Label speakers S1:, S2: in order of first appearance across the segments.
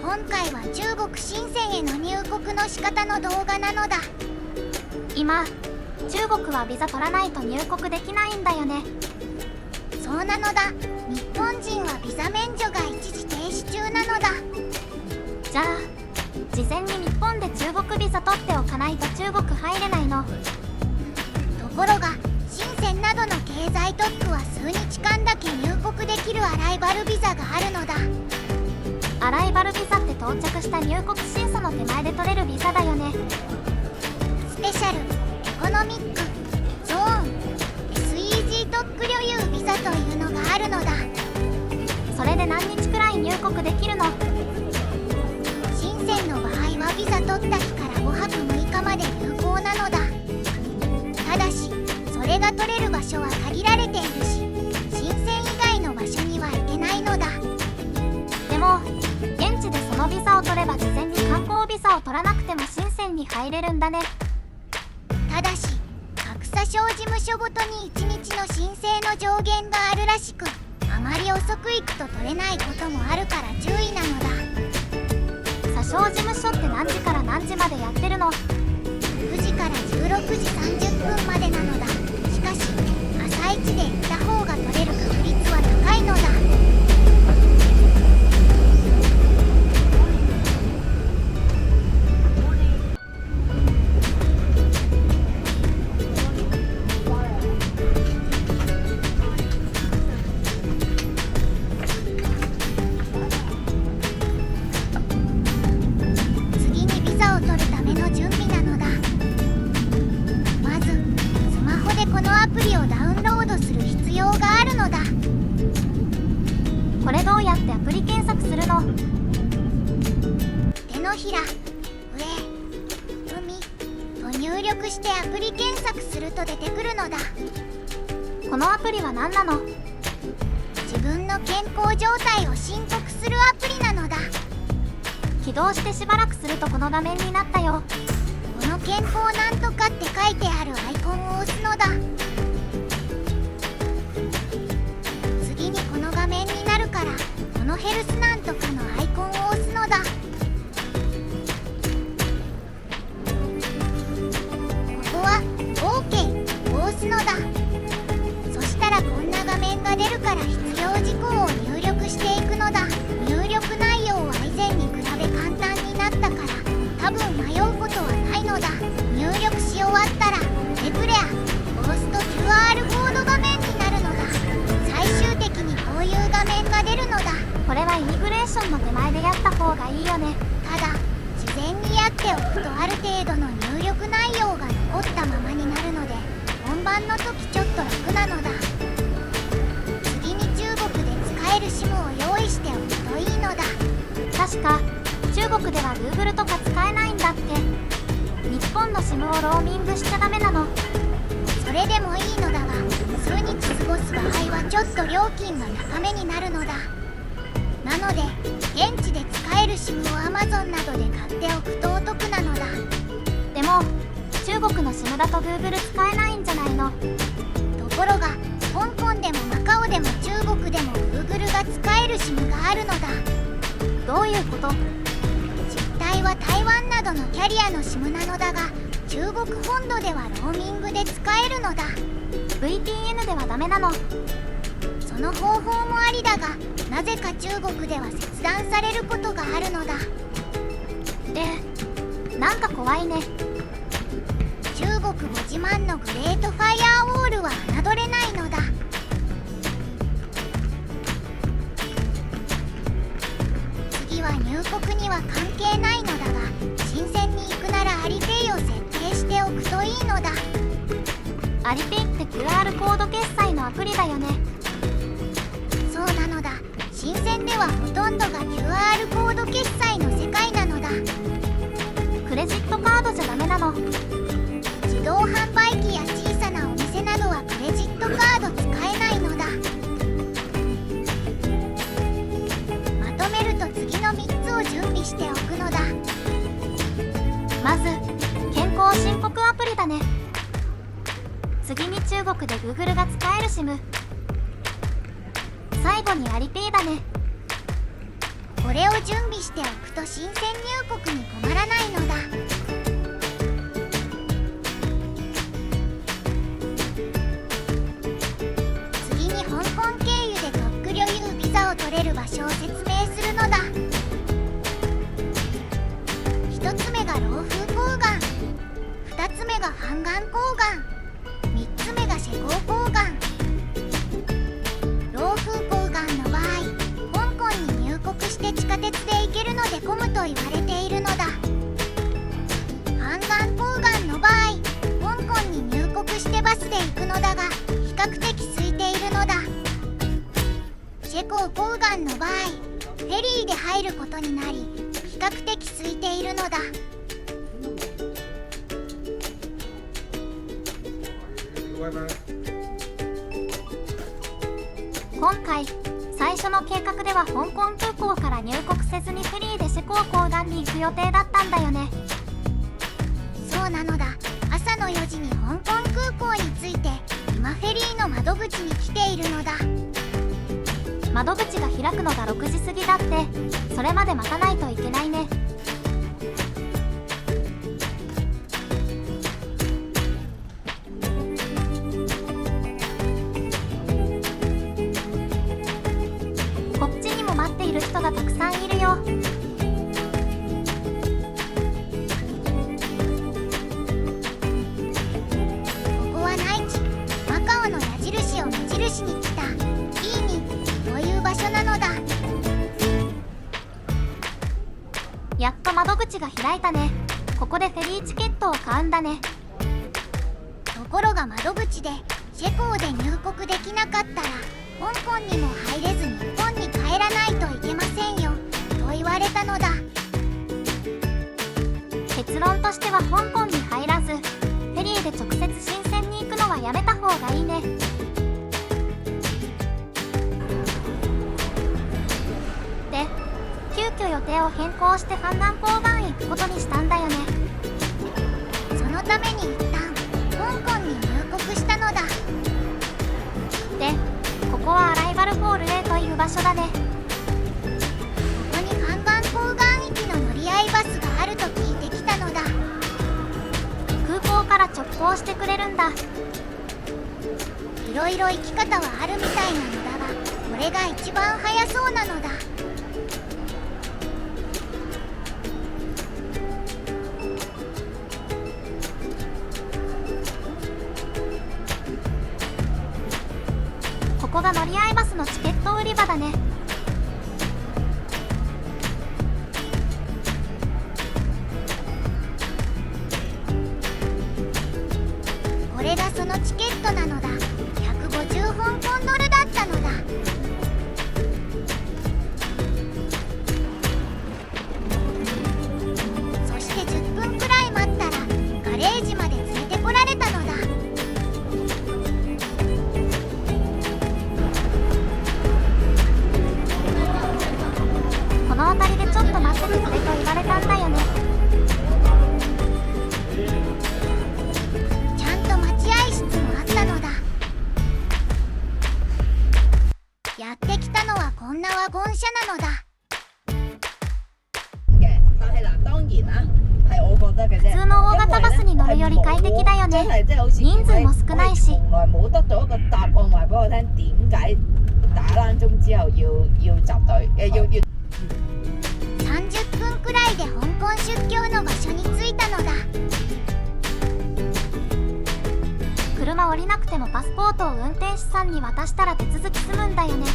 S1: 今回は中国深センへの入国の仕方の動画なのだ。
S2: 今中国はビザ取らないと入国できないんだよね。
S1: そうなのだ。日本人はビザ免除が一時停止中なのだ。
S2: じゃあ事前に日本で中国ビザ取っておかないと中国入れないの。
S1: ところが深センなどの経済特区は数日間だけ入国できるアライバルビザがあるのだ。
S2: アライバルビザって到着した入国審査の手前で取れるビザだよね。
S1: スペシャル、エコノミック、ゾーン、SEZ 特区旅遊ビザというのがあるのだ。
S2: それで何日くらい入国できるの？
S1: 深センの場合はビザ取った日から5泊6日まで有効なのだ。ただしそれが取れる場所は限られているし、深セン以外の場所には行けないのだ。
S2: でも現地でそのビザを取れば事前に観光ビザを取らなくても深センに入れるんだね。
S1: ただし各査証事務所ごとに1日の申請の上限があるらしく、あまり遅く行くと取れないこともあるから注意なのだ。
S2: 査証事務所って何時から何時までやってるの
S1: ？9時から16時30分までなのだ。しかし朝一で行った方が取れる確率は高いのだ。次にビザを取るための準備なのだ。まずスマホでこのアプリをダウンロードする必要があるのだ。
S2: これどうやってアプリ検索するの？
S1: 手のひら、上、海と入力してアプリ検索すると出てくるのだ。
S2: このアプリは何なの？
S1: 自分の健康状態を申告するアプリなのだ。
S2: 起動してしばらくするとこの画面になったよ。
S1: この健康なんとかって書いてあるアイコンを押すのだ。次にこの画面になるから、このヘルスなんとかのアイコンを押すのだ。ここは OK を押すのだ。そしたらこんな画面が出るから必要事項を入力していくのだ。入力内容は以前に比べ簡単になったから多分迷うことはないのだ。入力し終わったらデクレアを押すと QR コード画面になるのだ。最終的にこういう画面が出るのだ。
S2: これはイミグレーションの手前でやった方がいいよね。
S1: ただ事前にやっておくとある程度の入力内容が残ったままになるので、本番の時ちょっと楽なのだ。次に中国で使える SIM を用意しておくといいのだ。
S2: 確か中国では Google とか使えないんだって。日本の SIM をローミングしちゃダメなの？
S1: それでもいいのだが、数日過ごす場合はちょっと料金が高めになるのだ。なので現地で使える SIM を Amazon などで買っておくとお得なのだ。
S2: でも中国の SIM だと Google 使えないんじゃないの？
S1: ところが香港でもマカオでも中国でも Google が使える SIM があるのだ。
S2: どういうこと？
S1: 実態は台湾などのキャリアの SIM なのだが、中国本土ではローミングで使えるのだ。
S2: VPN ではダメなの？
S1: その方法もありだが、なぜか中国では切断されることがあるのだ。
S2: なんか怖いね。
S1: 中国ご自慢のグレートファイアーウォールは侮れないのだ。次は入国には関係ないのだが、深センに行くならアリペイを設定しておくといいのだ。
S2: アリペイって QR コード決済のアプリだよね。
S1: そうなのだ。深センではほとんどが QR コード決済の世界なのだ。
S2: クレジットカードじゃダメなの？
S1: 自動販売機や小さなお店などはクレジットカード使えないのだ。まとめると次の3つを準備しておくのだ。
S2: まず健康申告アプリだね。次に中国で Google が使える SIM。最後にアリペイだね。
S1: これを準備しておくと新鮮入国に困らないのだ。次に香港経由で特区旅遊ビザを取れる場所を説明するのだ。1つ目が老風高岩、2つ目がハンガン高岩、3つ目がシェゴー高岩。老風高岩の場合、香港に入国して地下鉄で行けるので混むと言われているのだ。ハンガン高岩の場合、香港に入国してバスで行くのだが比較的空いているのだ。シェゴー高岩の場合、フェリーで入ることになり比較的空いているのだ。
S2: 今回最初の計画では香港空港から入国せずにフェリーでシェコー高岩に行く予定だったんだよね。
S1: そうなのだ。朝の4時に香港空港に着いて今フェリーの窓口に来ているのだ。
S2: 窓口が開くのが6時過ぎだって、それまで待たないといけないね。こっちにも待っている人がたくさんいるよ。
S1: ここは内地マカオの矢印を目印に来たイーニという場所なのだ。
S2: やっと窓口が開いたね。ここでフェリーチケットを買うんだね。
S1: ところが窓口でシェコーで入国できなかったら香港にも入れず日本に帰らないといけませんよと言われたのだ。
S2: 結論としては香港に入らずフェリーで直接深センに行くのはやめた方がいいね。で、急遽予定を変更してハンガン高岩へ行くことにしたんだよね。
S1: そのために一旦香港に入国したのだ。
S2: で、ここはアライバルホール A という場所だね。
S1: ここにハンガン高岩行きの乗り合いバスがあると聞いてきたのだ。
S2: 空港から直行してくれるんだ。
S1: いろいろ行き方はあるみたいなのだがこれが一番早そうなのだ。
S2: ここが乗り合いバスのチケット売り場だね。
S1: これがそのチケットなのだ。150香港ドルだったのだ。そして10分くらい待ったらガレージまで連れてこられたのだ。
S2: この辺りでちょっと待っててくれと言われたんだよね。
S1: ちゃんと待合室もあったのだ。やってきたのはこんなワゴン車なのだ。
S2: 普通の大型バスに乗るより快適だよね。人数も少ないし。
S3: 冇得到一個答案話俾我聽點解打冷鐘之後要集隊要
S1: 30分くらいで香港出境の場所に着いたのだ。
S2: 車降りなくてもパスポートを運転手さんに渡したら手続き済むんだよね。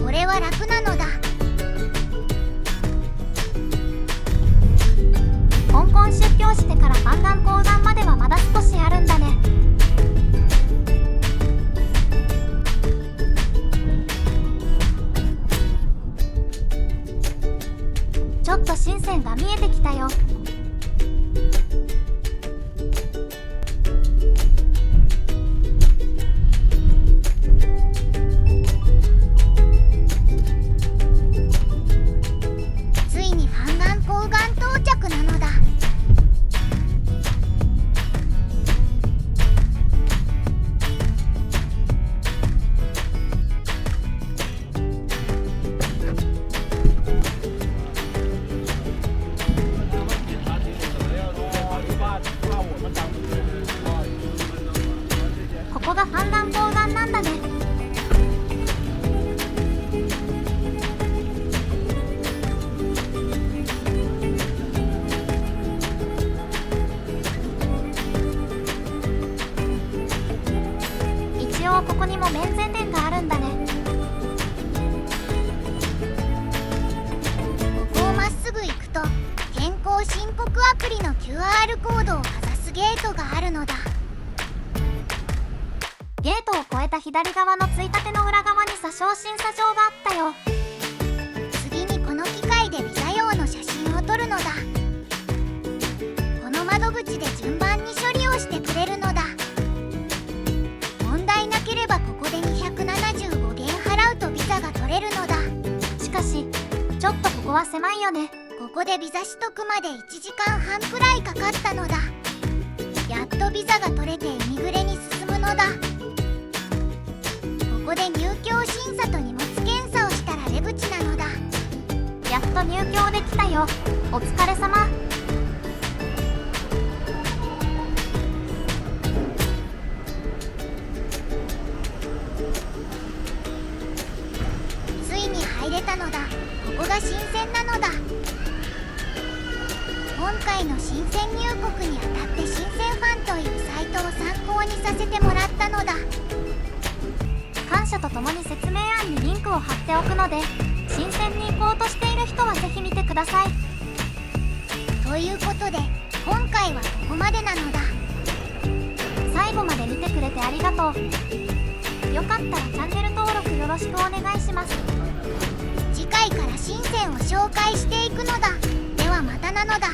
S1: これは楽なのだ。
S2: 香港出境してからハンガン高岩まではまだ少しあるんだね。ちょっと深センが見えてきたよ。
S1: ついにハンガン高岩到着なのだ。QR コードをかざすゲートがあるのだ。
S2: ゲートを越えた左側のついたての裏側に査証審査場があったよ。
S1: 次にこの機械でビザ用の写真を撮るのだ。この窓口で順番に処理をしてくれるのだ。問題なければここで275元払うとビザが取れるのだ。
S2: しかしちょっとここは狭いよね。
S1: ここでビザ取得まで1時間半くらいかかったのだ。やっとビザが取れてイミグレに進むのだ。ここで入境審査と荷物検査をしたら出口なのだ。
S2: やっと入境できたよ。お疲れ様。
S1: ついに入れたのだ。ここが新鮮なのだ。今回の新鮮入国にあたって新鮮ファンというサイトを参考にさせてもらったのだ。
S2: 感謝とともに説明欄にリンクを貼っておくので、新鮮に行こうとしている人はぜひ見てください。
S1: ということで今回はここまでなのだ。
S2: 最後まで見てくれてありがとう。よかったらチャンネル登録よろしくお願いします。
S1: 次回から新鮮を紹介していくのだ。ではまたなのだ。